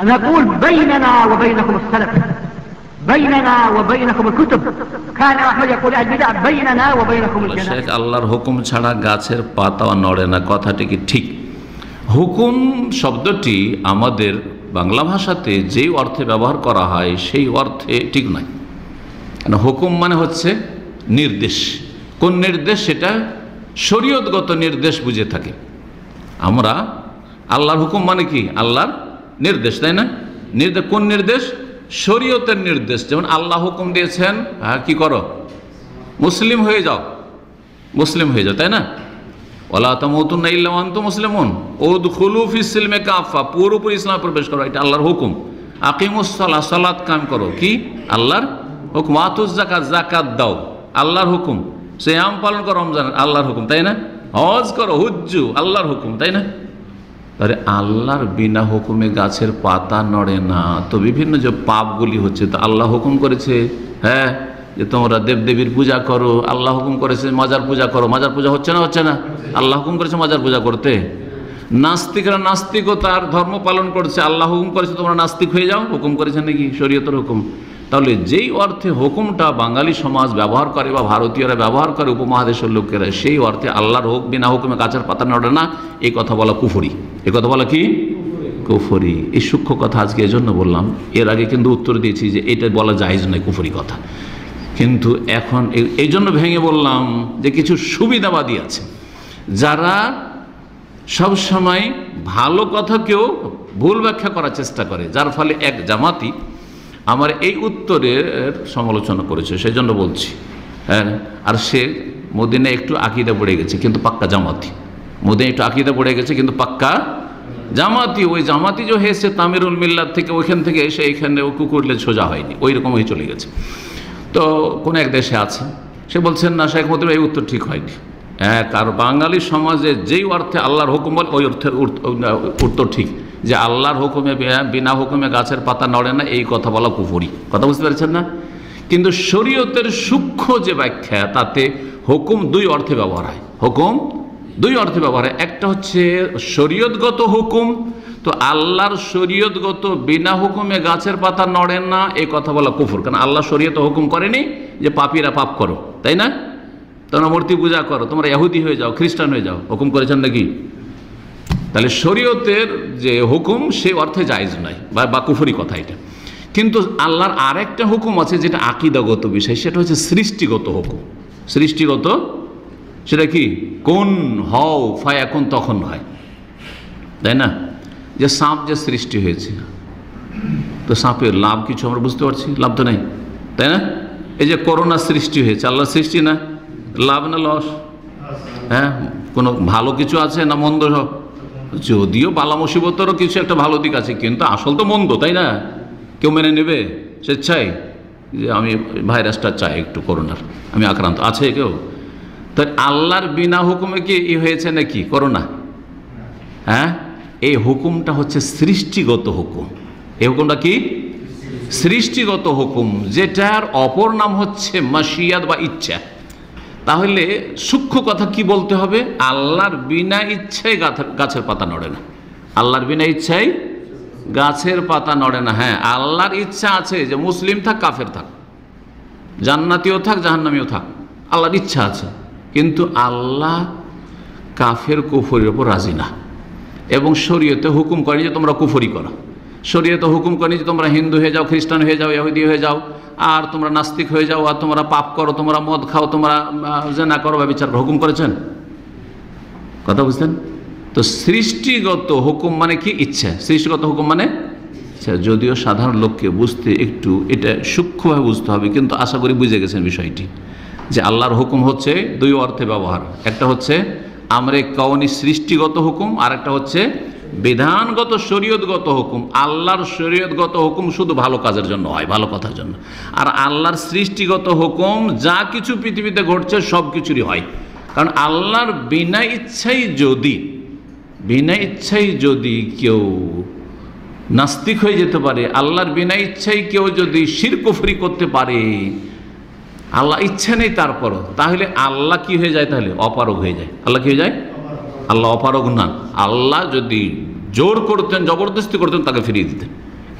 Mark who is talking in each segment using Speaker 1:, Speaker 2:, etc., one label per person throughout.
Speaker 1: نقول بيننا وبينكم السلف بيننا وبينكم الكتب كان أحمد يقول البدع بيننا وبينكم الجنة
Speaker 2: শেখ আল্লাহর হুকুম ছাড়া গাছের পাতাও নড়ে না, কথাটি কি ঠিক? হুকুম শব্দটি আমাদের বাংলা ভাষাতে যেই অর্থে ব্যবহার করা হয় সেই অর্থে ঠিক নয়। হুকুম মানে হচ্ছে নির্দেশ। কোন নির্দেশ? সেটা শরীয়তগত নির্দেশ বুঝে থাকে আমরা। আল্লাহর হুকুম মানে কি? আল্লাহর নির্দেশ, তাই না? নির্দেশ কোন নির্দেশ? শরীয়তের নির্দেশ। যেমন আল্লাহ হুকুম দিয়েছেন, হ্যাঁ কি করো? মুসলিম হয়ে যাও, মুসলিম হয়ে যাও, তাই না? ওয়ালা তামুতুন্না ইল্লা ওয়া আনতুম মুসলিমুন উদখুলু ফিস সিলমি কাফা, পুরোপুরি ইসলামে প্রবেশ করো, এটা আল্লাহর হুকুম। আকিমুস সালাহ, সালাত কায়েম করো, কি? আল্লাহর হুকুম। আতুজ যাকাত, যাকাত দাও, আল্লাহর হুকুম। সিয়াম পালন করো, রমজান, আল্লাহর হুকুম, তাই না? হজ করো, হুজ্জু, আল্লাহর হুকুম, তাই না? আরে আল্লাহর বিনা হুকুমে গাছের পাতা নড়ে না, তো বিভিন্ন যে পাপগুলি হচ্ছে তো আল্লাহ হুকুম করেছে, হ্যাঁ, যে তোমরা দেবদেবীর পূজা করো, আল্লাহ হুকুম করেছে মাজার পূজা করো, মাজার পূজা হচ্ছে না? হচ্ছে না? আল্লাহ হুকুম করেছে মাজার পূজা করতে। নাস্তিকরা নাস্তিকতার ধর্ম পালন করছে, আল্লাহ হুকুম করেছে তোমরা নাস্তিক হয়ে যাও, হুকুম করেছে নাকি? শরীয়তের হুকুম। তাহলে যেই অর্থে হুকুমটা বাঙালি সমাজ ব্যবহার করে বা ভারতীয়রা ব্যবহার করে, উপমহাদেশের লোকেরা, সেই অর্থে আল্লাহর বিনা হুকুমে গাছের পাতা নড়ে না, এই কথা বলা কুফরি। এই কথা বলা কি? কুফরি। এই সূক্ষ্ম কথা আজকে এজন্য বললাম, এর আগে কিন্তু উত্তর দিয়েছি যে এটা বলা জায়েজ নয়, কুফরি কথা। কিন্তু এখন এই জন্য ভেঙে বললাম যে কিছু সুবিধাবাদী আছে যারা সব সময় ভালো কথাকেও ভুল ব্যাখ্যা করার চেষ্টা করে, যার ফলে এক জামাতি আমার এই উত্তরের সমালোচনা করেছে, সেই জন্য বলছি। হ্যাঁ, আর সে মদিনা একটু আকিদা পড়ে গেছে কিন্তু পাক্কা জামাতি। মদিনা একটু আকিদা পড়ে গেছে কিন্তু পাক্কা জামাতি। ওই জামাতি যে হয়েছে তামিরুল মিল্লাত থেকে, ওইখান থেকে এসে এইখানে ও কুকুরলে সোজা হয়নি, ওই রকম হয়ে চলে গেছে। তো কোন এক দেশে আছে, সে বলছেন না শেখ মতিউর এই উত্তর ঠিক হয়নি। হ্যাঁ, কারণ বাঙালি সমাজে যেই অর্থে আল্লাহর হুকুম বলে ওই অর্থের উত্তর ঠিক, যে আল্লাহর হুকুমে বিনা হুকুমে গাছের পাতা নড়ে না, এই কথা বলা কুফরি। কথা বুঝতে পারছেন না? কিন্তু শরীয়তের সূক্ষ্ম যে ব্যাখ্যা, তাতে হুকুম দুই অর্থে ব্যবহার হয়। হুকুম দুই অর্থে ব্যবহার হয়। একটা হচ্ছে শরীয়তগত হুকুম, তো আল্লাহর শরীয়তগত বিনা হুকুমে গাছের পাতা নড়ে না, এই কথা বলা কুফর। কারণ আল্লাহ শরীয়ত হুকুম করেনি যে পাপীরা পাপ করো, তাই না? তোমরা মূর্তি পূজা করো, তোমরা ইহুদি হয়ে যাও, খ্রিস্টান হয়ে যাও, হুকুম করেছেন নাকি? তাহলে শরীয়তের যে হুকুম সে অর্থে জায়েজ নয় বা কুফরি কথা এটা। কিন্তু আল্লাহর আরেকটা হুকুম আছে যেটা আকীদাগত বিষয়, সেটা হচ্ছে সৃষ্টিগত হুকুম। সৃষ্টিগত, সেটা কি? কোন হও ফায়াকুন, তখন হয়, তাই না? যে সাপ যে সৃষ্টি হয়েছে, তো সাপের লাভ কিছু আমরা বুঝতে পারছি? লাভ তো নেই, তাই না? এই যে করোনা সৃষ্টি হয়েছে, আল্লাহর সৃষ্টি না? লাভ না লস? হ্যাঁ, কোনো ভালো কিছু আছে না মন্দ? যদিও বালা মুসিবতেরও কিছু একটা ভালো দিক আছে, কিন্তু আসল তো মন্দ, তাই না? কেউ মেনে নেবে স্বেচ্ছায় যে আমি ভাইরাসটা চাই একটু করোনার, আমি আক্রান্ত, আছে কেউ? তো আল্লাহর বিনা হুকুমে কি হয়েছে নাকি করোনা? হ্যাঁ, এই হুকুমটা হচ্ছে সৃষ্টিগত হুকুম। এই হুকুমটা কি? সৃষ্টিগত হুকুম, যেটার অপর নাম হচ্ছে মাশিয়াত বা ইচ্ছা। তাহলে সূক্ষ্ম কথা কি বলতে হবে? আল্লাহর বিনা ইচ্ছায় গাছের পাতা নড়ে না। আল্লাহর বিনা ইচ্ছায় গাছের পাতা নড়ে না। হ্যাঁ, আল্লাহর ইচ্ছা আছে যে মুসলিম থাক কাফের থাক, জান্নাতীয় থাক জাহান্নামীয় থাক, আল্লাহর ইচ্ছা আছে। কিন্তু আল্লাহ কাফের কুফরির ওপর রাজি না, এবং শরীয়তে হুকুম করেনি যে তোমরা কুফরি করো। শরীয়তে হুকুম করেনি যে তোমরা হিন্দু হয়ে যাও, খ্রিস্টান হয়ে যাও, ইহুদি হয়ে যাও, আর তোমরা নাস্তিক হয়ে যাও, আর তোমরা পাপ করো, তোমরা মদ খাও, তোমরা জেনা করো বা বিচার করো। হুকুম করেছেন? কথা বুঝতেন তো? সৃষ্টিগত হুকুম মানে কি? ইচ্ছা। সৃষ্টিগত হুকুম মানে ইচ্ছা। যদিও সাধারণ লোককে বুঝতে একটু এটা সূক্ষ্মভাবে বুঝতে হবে, কিন্তু আশা করি বুঝে গেছেন বিষয়টি, যে আল্লাহর হুকুম হচ্ছে দুই অর্থে ব্যবহার। একটা হচ্ছে আমরে কওনি সৃষ্টিগত হুকুম, আর একটা হচ্ছে বিধানগত শরীয়তগত হুকুম। আল্লাহর শরীয়তগত হুকুম শুধু ভালো কাজের জন্য হয়, ভালো কথার জন্য। আর আল্লাহর সৃষ্টিগত হুকুম যা কিছু পৃথিবীতে ঘটছে সব কিছুরই হয়। কারণ আল্লাহর বিনা ইচ্ছাই যদি কেউ নাস্তিক হয়ে যেতে পারে, আল্লাহর বিনা ইচ্ছাই কেউ যদি শিরক কুফরি করতে পারে, আল্লাহ ইচ্ছা নেই তারপরও, তাহলে আল্লাহ কি হয়ে যায়? তাহলে অপারগ হয়ে যায়। আল্লাহ কি হয়ে যায়? আল্লাহ অপারগ না। আল্লাহ যদি জোর করতেন, জবরদস্তি করতেন, তাকে ফিরিয়ে দিতেন।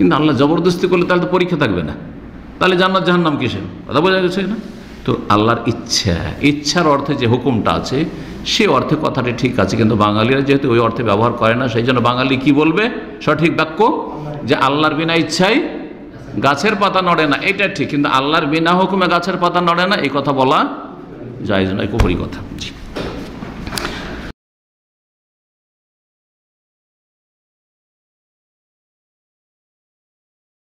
Speaker 2: কিন্তু আল্লাহ জবরদস্তি করলে তাহলে তো পরীক্ষা থাকবে না, তাহলে জান্নাত জাহান্নাম কিসের কথা বোঝা গেছে না? তো আল্লাহর ইচ্ছার অর্থে যে হুকুমটা আছে সে অর্থে কথাটি ঠিক আছে, কিন্তু বাঙালিরা যেহেতু ওই অর্থে ব্যবহার করে না, সেই জন্য বাঙালি কি বলবে সঠিক বাক্য, যে আল্লাহর বিনা ইচ্ছায় গাছের পাতা নড়ে না, এটা ঠিক, কিন্তু আল্লাহর বিনা হুকুমে গাছের পাতা নড়ে না এই কথা বলা জায়েজ নয়, কুফরি কথা। জি।